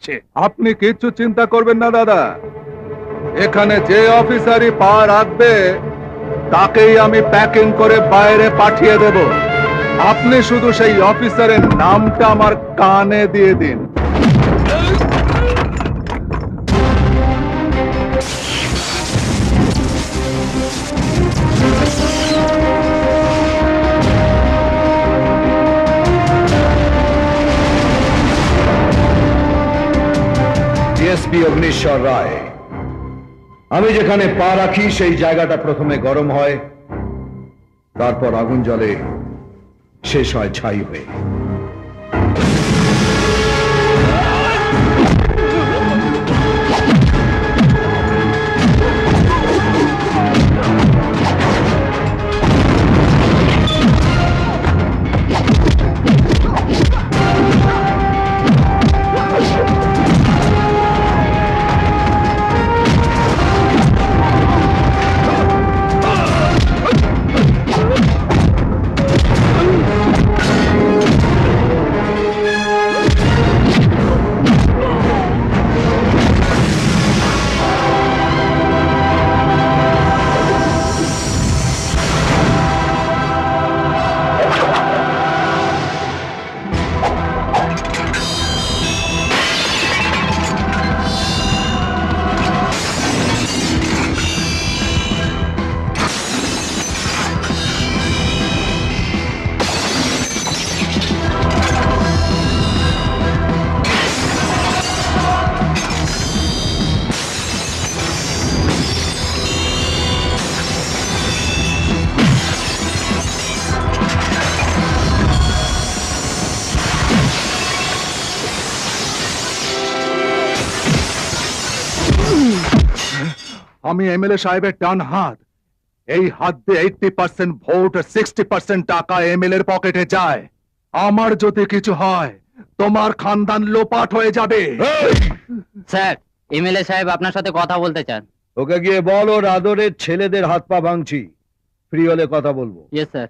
দিচ্ছে। আপনি কিচ্ছু চিন্তা করবেন না দাদা, এখানে যে অফিসারই পা রাখবে তাকেই আমি প্যাকিং করে বাইরে পাঠিয়ে দেব। আপনি শুধু সেই অফিসারের নামটা আমার কানে দিয়ে দিন। ডিএসপি অগ্নিশ্বর রায়, আমি যেখানে পা রাখি সেই জায়গাটা প্রথমে গরম হয়, তারপর আগুন জ্বলে, শেষ হয় ছাই হয়ে। আমি এমএলএ সাহেবের ডান হাত। এই হাত দিয়ে 80% ভোট আর 60% টাকা এমএলএ এর পকেটে যায়। আমার যদি কিছু হয় তোমার খানদান লোপাট হয়ে যাবে। স্যার, এমএলএ সাহেব আপনার সাথে কথা বলতে চান। ওকে গিয়ে বল ওর আদরের ছেলেদের হাত পা ভাঙছি, ফ্রি হলে কথা বলবো। Yes sir.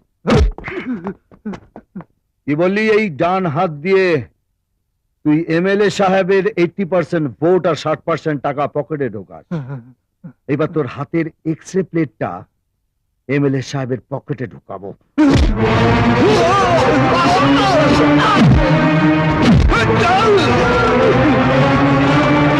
কি বললি? এই ডান হাত দিয়ে তুই এমএলএ সাহেবের 80% ভোট আর 60% টাকা পকেটে ঢোকাস। এবার তোর হাতের এক্সরে প্লেটটা এমএলএ সাহেবের পকেটে ঢোকাবো।